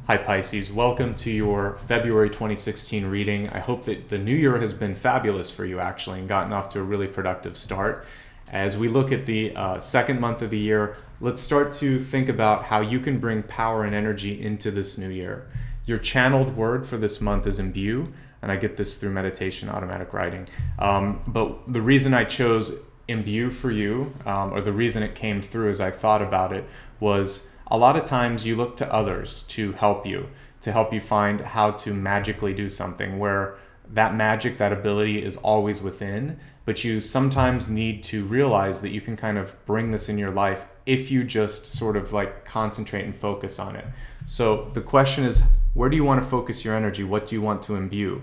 Hi Pisces, welcome to your February 2016 reading. I hope that the new year has been fabulous for you actually and gotten off to a really productive start. As we look at the second month of the year, let's start to think about how you can bring power and energy into this new year. Your channeled word for this month is imbue, and I get this through meditation, automatic writing. But the reason I chose imbue for you, or the reason it came through as I thought about it, was a lot of times you look to others to help you find how to magically do something where that magic, that ability is always within, but you sometimes need to realize that you can kind of bring this in your life if you just sort of like concentrate and focus on it. So the question is, where do you want to focus your energy? What do you want to imbue?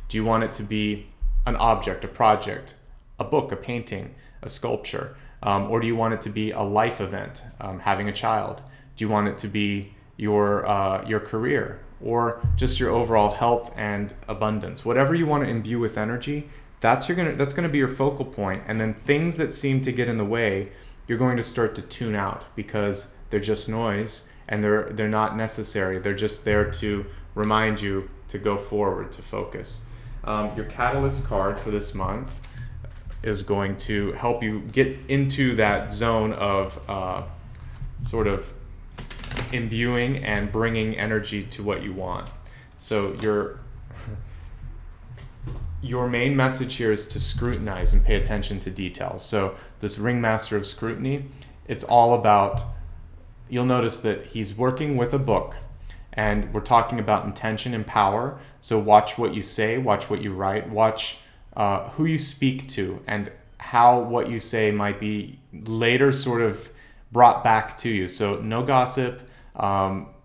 Do you want it to be an object, a project, a book, a painting, a sculpture? Or do you want it to be a life event, having a child? Do you want it to be your career or just your overall health and abundance? Whatever you want to imbue with energy, that's going to be your focal point. And then things that seem to get in the way, you're going to start to tune out because they're just noise and they're not necessary. They're just there to remind you to go forward, to focus. Your catalyst card for this month is going to help you get into that zone of sort of imbuing and bringing energy to what you want. So your main message here is to scrutinize and pay attention to details. So this ringmaster of scrutiny, it's all about, you'll notice that he's working with a book and we're talking about intention and power. So watch what you say, watch what you write, watch who you speak to and how what you say might be later sort of brought back to you. So no gossip.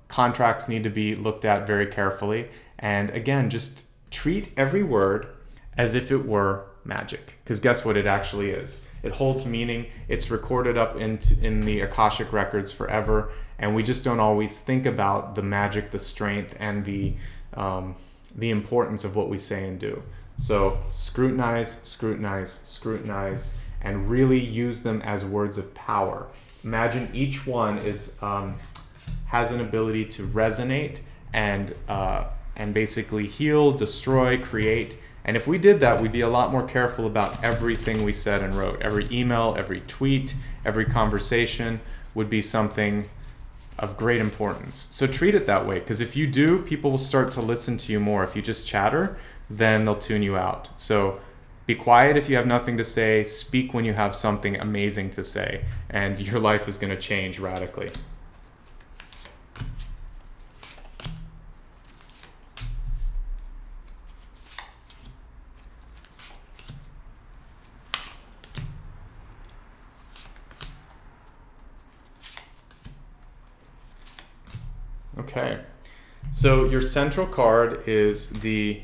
Contracts need to be looked at very carefully. And again, just treat every word as if it were magic. Because guess what it actually is? It holds meaning. It's recorded up in the Akashic records forever. And we just don't always think about the magic, the strength, and the importance of what we say and do. So scrutinize, and really use them as words of power. Imagine each one has an ability to resonate and basically heal, destroy, create. And if we did that, we'd be a lot more careful about everything we said and wrote. Every email, every tweet, every conversation would be something of great importance. So treat it that way, because if you do, people will start to listen to you more. If you just chatter, then they'll tune you out. So be quiet if you have nothing to say. Speak when you have something amazing to say, and your life is going to change radically. Okay, so your central card is the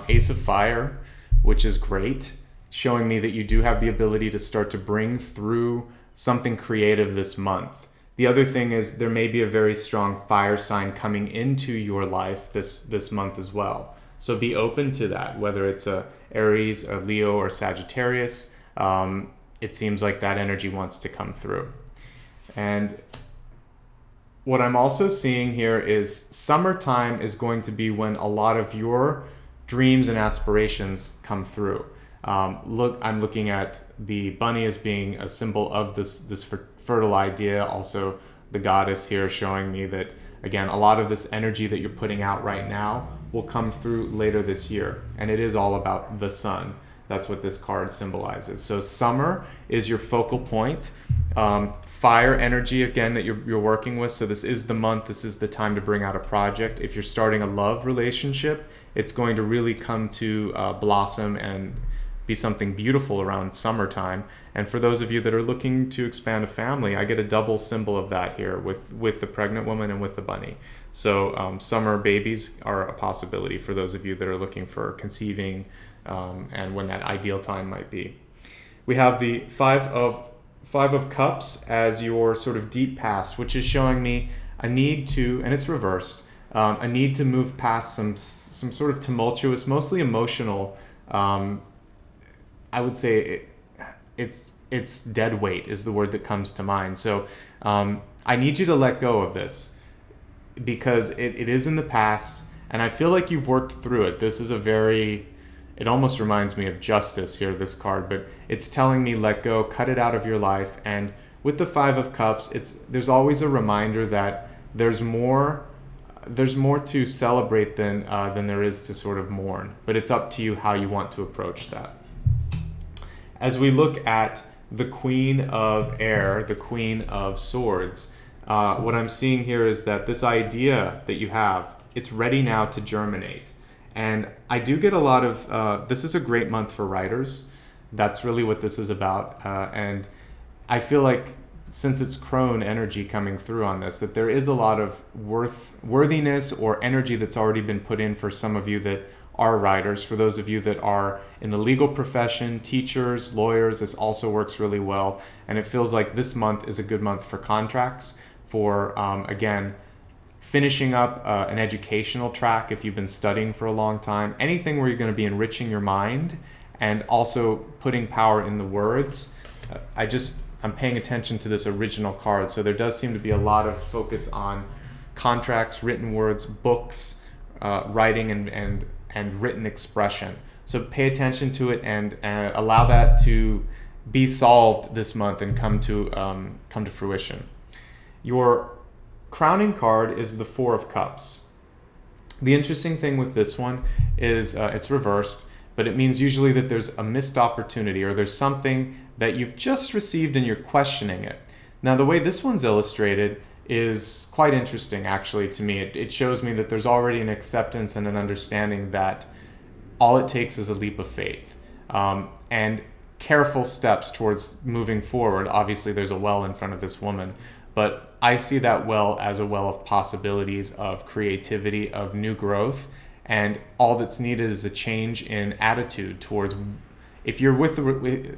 Ace of Fire, which is great, showing me that you do have the ability to start to bring through something creative this month. The other thing is there may be a very strong fire sign coming into your life this month as well. So be open to that, whether it's a Aries, a Leo, or Sagittarius. It seems like that energy wants to come through. And what I'm also seeing here is summertime is going to be when a lot of your dreams and aspirations come through. I'm looking at the bunny as being a symbol of this fertile idea. Also, the goddess here showing me that, again, a lot of this energy that you're putting out right now will come through later this year. And it is all about the sun. That's what this card symbolizes. So summer is your focal point. Fire energy, again, that you're working with. So this is the month, this is the time to bring out a project. If you're starting a love relationship, it's going to really come to blossom and be something beautiful around summertime. And for those of you that are looking to expand a family, I get a double symbol of that here with the pregnant woman and with the bunny. So summer babies are a possibility for those of you that are looking for conceiving and when that ideal time might be. We have the Five of Cups as your sort of deep past, which is showing me a need to, and it's reversed, a need to move past some sort of tumultuous, mostly emotional, I would say it's dead weight is the word that comes to mind. So I need you to let go of this. because it is in the past, and I feel like you've worked through it. This is a very, it almost reminds me of justice here, this card, but it's telling me let go, cut it out of your life. And with the Five of Cups, there's always a reminder that there's more to celebrate than there is to sort of mourn, but it's up to you how you want to approach that. As we look at the Queen of Air, the Queen of Swords, what I'm seeing here is that this idea that you have, it's ready now to germinate. And I do get a lot of, this is a great month for writers. That's really what this is about. And I feel like since it's crone energy coming through on this, that there is a lot of worthiness or energy that's already been put in for some of you that are writers. For those of you that are in the legal profession, teachers, lawyers, this also works really well. And it feels like this month is a good month for contracts, for, again, finishing up an educational track if you've been studying for a long time, anything where you're going to be enriching your mind and also putting power in the words. I'm paying attention to this original card, so there does seem to be a lot of focus on contracts, written words, books, writing, and written expression. So pay attention to it and allow that to be solved this month and come to fruition. Your crowning card is the Four of Cups. The interesting thing with this one is it's reversed, but it means usually that there's a missed opportunity or there's something that you've just received and you're questioning it. Now, the way this one's illustrated is quite interesting, actually, to me. It shows me that there's already an acceptance and an understanding that all it takes is a leap of faith and careful steps towards moving forward. Obviously, there's a well in front of this woman, but I see that well as a well of possibilities, of creativity, of new growth, and all that's needed is a change in attitude towards. If you're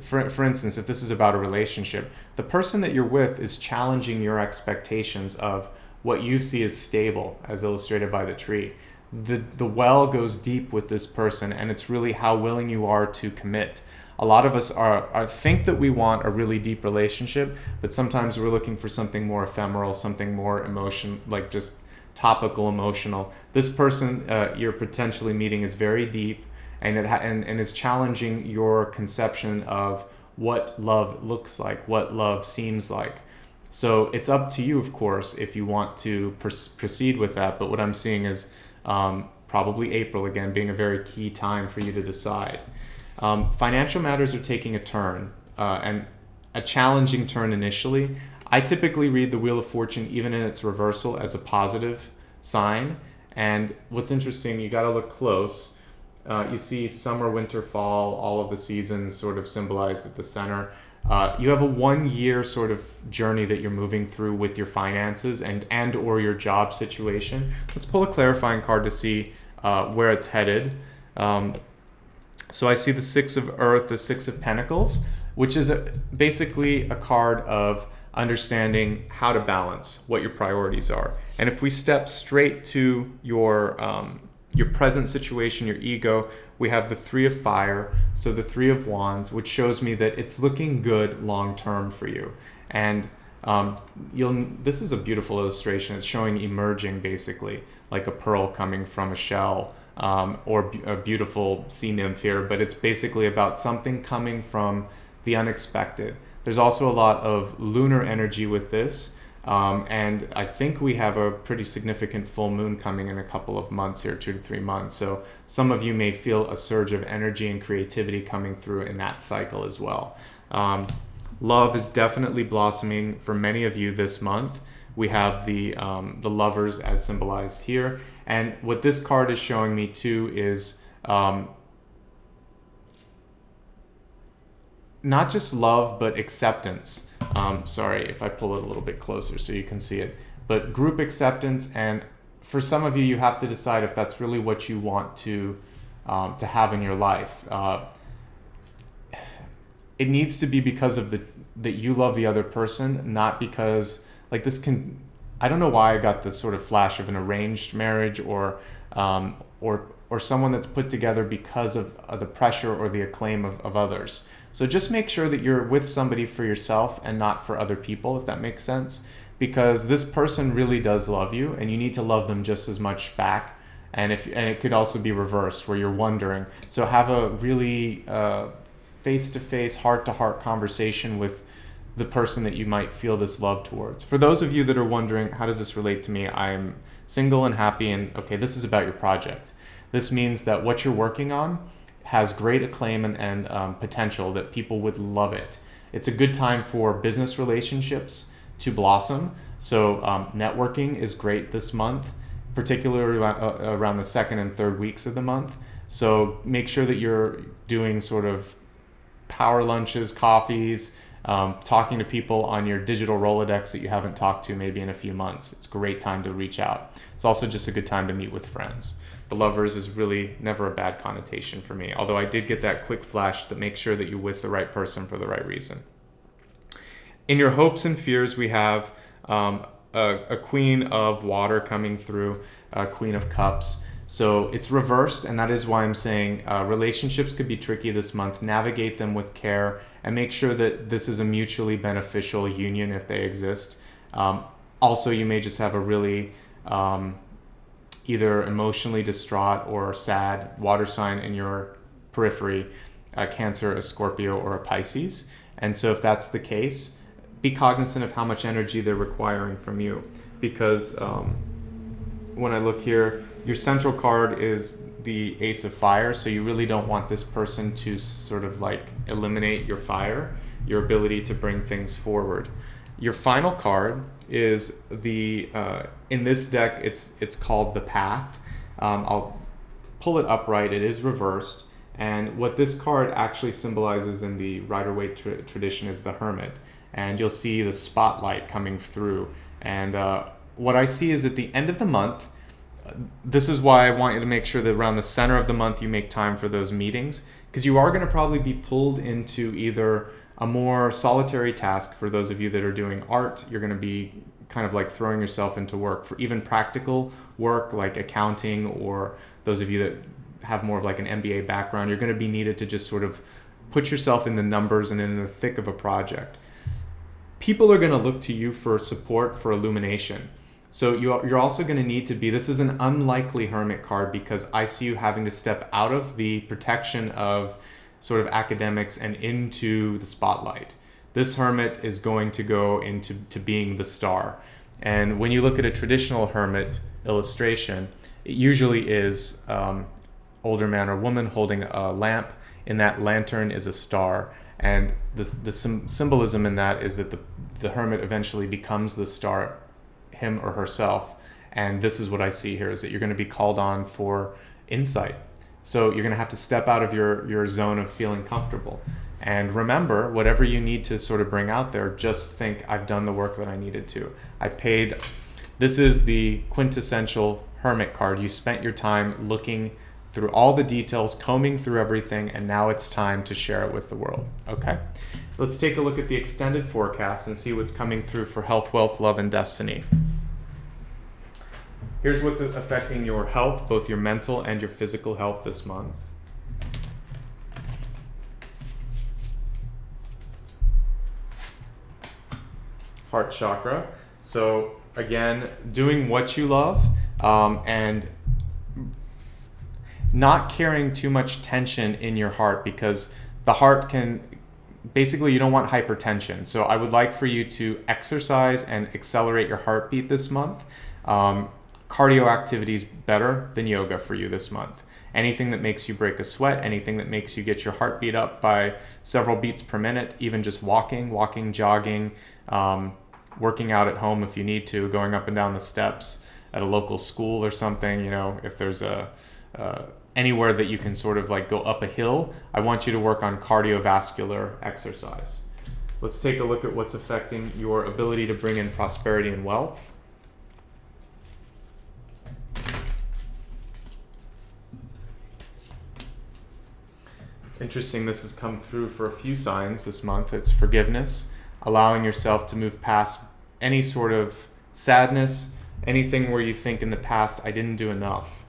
for instance, if this is about a relationship, the person that you're with is challenging your expectations of what you see as stable, as illustrated by the tree. The well goes deep with this person, and it's really how willing you are to commit. A lot of us think that we want a really deep relationship, but sometimes we're looking for something more ephemeral, something more like just topical, emotional. This person you're potentially meeting is very deep, and is challenging your conception of what love looks like, what love seems like. So it's up to you, of course, if you want to proceed with that. But what I'm seeing is probably April, again, being a very key time for you to decide. Financial matters are taking a turn, and a challenging turn initially. I typically read the Wheel of Fortune, even in its reversal, as a positive sign. And what's interesting, you got to look close. You see summer, winter, fall, all of the seasons sort of symbolized at the center. You have a 1 year sort of journey that you're moving through with your finances and or your job situation. Let's pull a clarifying card to see where it's headed. So I see the Six of Earth, the Six of Pentacles, which is basically a card of understanding how to balance what your priorities are. And if we step straight to your present situation, your ego, we have the Three of Fire, so the Three of Wands, which shows me that it's looking good long term for you. And this is a beautiful illustration. It's showing emerging, basically, like a pearl coming from a shell, or a beautiful sea nymph here, but it's basically about something coming from the unexpected. There's also a lot of lunar energy with this. And I think we have a pretty significant full moon coming in a couple of months here, 2 to 3 months. So some of you may feel a surge of energy and creativity coming through in that cycle as well. Love is definitely blossoming for many of you this month. We have the lovers as symbolized here. And what this card is showing me too is not just love, but acceptance. Sorry if I pull it a little bit closer so you can see it. But group acceptance, and for some of you, you have to decide if that's really what you want to have in your life. It needs to be because of that you love the other person, not because I don't know why I got this sort of flash of an arranged marriage or someone that's put together because of the pressure or the acclaim of others. So just make sure that you're with somebody for yourself and not for other people, if that makes sense. because this person really does love you, and you need to love them just as much back. And it could also be reversed, where you're wondering. So have a really face-to-face, heart-to-heart conversation with the person that you might feel this love towards. For those of you that are wondering, how does this relate to me? I'm single and happy, and okay, this is about your project. This means that what you're working on has great acclaim and potential, that people would love it. It's a good time for business relationships to blossom. So networking is great this month, particularly around the second and third weeks of the month. So make sure that you're doing sort of power lunches, coffees, talking to people on your digital Rolodex that you haven't talked to maybe in a few months. It's a great time to reach out. It's also just a good time to meet with friends. The lovers is really never a bad connotation for me, although I did get that quick flash that makes sure that you're with the right person for the right reason. In your hopes and fears, we have a Queen of Water coming through, a Queen of Cups. So it's reversed, and that is why I'm saying relationships could be tricky this month. Navigate them with care and make sure that this is a mutually beneficial union if they exist. Also, you may just have a really either emotionally distraught or sad water sign in your periphery, a Cancer, a Scorpio, or a Pisces. And so if that's the case, be cognizant of how much energy they're requiring from you, because when I look here, your central card is the Ace of Fire, so you really don't want this person to sort of like eliminate your fire, your ability to bring things forward. Your final card is the in this deck it's called the Path. I'll pull it upright. It is reversed, and what this card actually symbolizes in the Rider-Waite tradition is the Hermit, and you'll see the spotlight coming through. And what I see is at the end of the month, this is why I want you to make sure that around the center of the month you make time for those meetings, because you are going to probably be pulled into either a more solitary task. For those of you that are doing art, you're going to be kind of like throwing yourself into work. For even practical work like accounting, or those of you that have more of like an MBA background, you're going to be needed to just sort of put yourself in the numbers and in the thick of a project. People are going to look to you for support, for illumination. So you're also going to need to be, this is an unlikely Hermit card, because I see you having to step out of the protection of sort of academics and into the spotlight. This Hermit is going to go into being the star. And when you look at a traditional Hermit illustration, it usually is older man or woman holding a lamp. In that lantern is a star. And the symbolism in that is that the Hermit eventually becomes the star, him or herself. And this is what I see here, is that you're going to be called on for insight. So you're going to have to step out of your zone of feeling comfortable. And remember, whatever you need to sort of bring out there, just think, I've done the work that I needed to. I paid. This is the quintessential Hermit card. You spent your time looking through all the details, combing through everything, and now it's time to share it with the world. Okay? Let's take a look at the extended forecast and see what's coming through for health, wealth, love, and destiny. Here's what's affecting your health, both your mental and your physical health this month. Heart chakra. So again, doing what you love, and not carrying too much tension in your heart, because the heart can, basically you don't want hypertension. So I would like for you to exercise and accelerate your heartbeat this month. Cardio activity is better than yoga for you this month. Anything that makes you break a sweat, anything that makes you get your heartbeat up by several beats per minute, even just walking, jogging, working out at home if you need to, going up and down the steps at a local school or something, if there's anywhere that you can sort of like go up a hill, I want you to work on cardiovascular exercise. Let's take a look at what's affecting your ability to bring in prosperity and wealth. Interesting, this has come through for a few signs this month. It's forgiveness, allowing yourself to move past any sort of sadness, anything where you think in the past, I didn't do enough.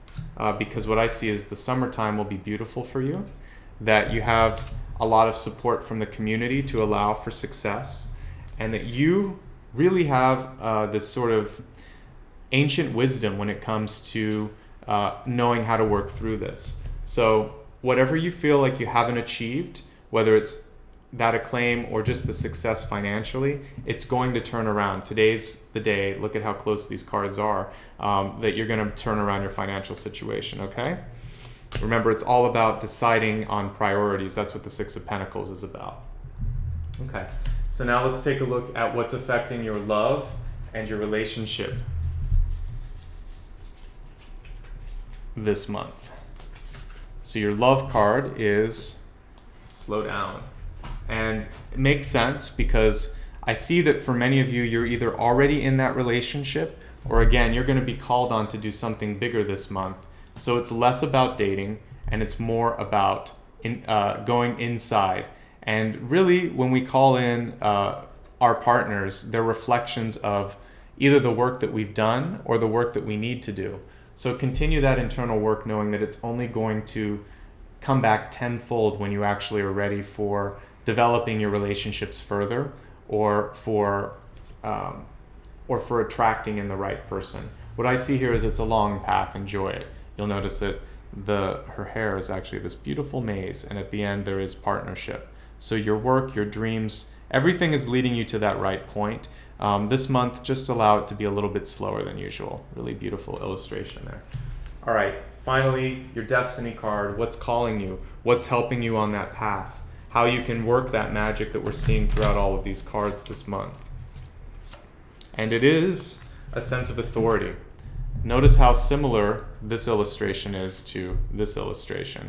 Because what I see is the summertime will be beautiful for you, that you have a lot of support from the community to allow for success, and that you really have this sort of ancient wisdom when it comes to knowing how to work through this. So whatever you feel like you haven't achieved, whether it's that acclaim or just the success financially, it's going to turn around. Today's the day, look at how close these cards are, that you're going to turn around your financial situation, okay? Remember, it's all about deciding on priorities. That's what the Six of Pentacles is about. Okay, so now let's take a look at what's affecting your love and your relationship this month. So your love card is slow down. And it makes sense because I see that for many of you, you're either already in that relationship or again, you're going to be called on to do something bigger this month. So it's less about dating and it's more about going inside. And really, when we call in our partners, they're reflections of either the work that we've done or the work that we need to do. So continue that internal work knowing that it's only going to come back tenfold when you actually are ready for developing your relationships further or for attracting in the right person. What I see here is it's a long path. Enjoy it. You'll notice that her hair is actually this beautiful maze, and at the end there is partnership. So your work, your dreams, everything is leading you to that right point. This month, just allow it to be a little bit slower than usual. Really beautiful illustration there. All right, finally, your destiny card. What's calling you? What's helping you on that path? How you can work that magic that we're seeing throughout all of these cards this month. And it is a sense of authority. Notice how similar this illustration is to this illustration.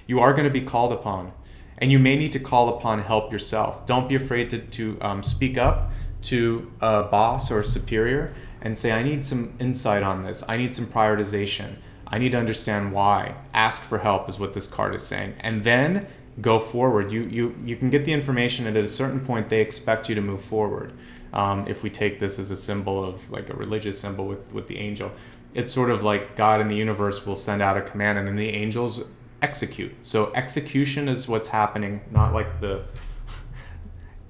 You are going to be called upon, and you may need to call upon help yourself. Don't be afraid to speak up to a boss or a superior and say, I need some insight on this. I need some prioritization. I need to understand why. Ask for help is what this card is saying. And then go forward. You can get the information, and at a certain point they expect you to move forward. If we take this as a symbol of like a religious symbol with the angel, it's sort of like God in the universe will send out a command and then the angels execute. So execution is what's happening, not like the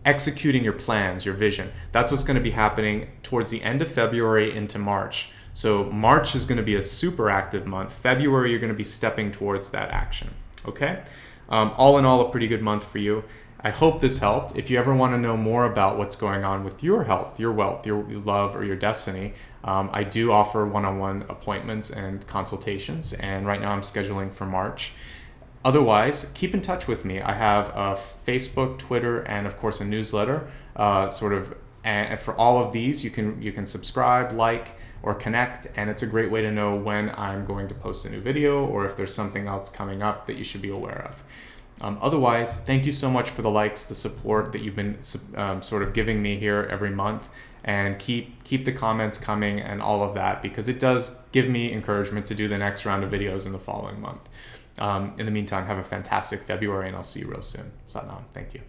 executing your plans, your vision. That's what's going to be happening towards the end of February into March. So March is going to be a super active month. February, you're going to be stepping towards that action. Okay? All in all, a pretty good month for you. I hope this helped. If you ever want to know more about what's going on with your health, your wealth, your love, or your destiny, I do offer one-on-one appointments and consultations, and right now I'm scheduling for March. Otherwise, keep in touch with me. I have a Facebook, Twitter, and of course a newsletter. And for all of these, you can subscribe, like, or connect, and it's a great way to know when I'm going to post a new video or if there's something else coming up that you should be aware of. Otherwise, thank you so much for the likes, the support that you've been sort of giving me here every month, and keep the comments coming and all of that, because it does give me encouragement to do the next round of videos in the following month. In the meantime, have a fantastic February, and I'll see you real soon. Satnam. Thank you.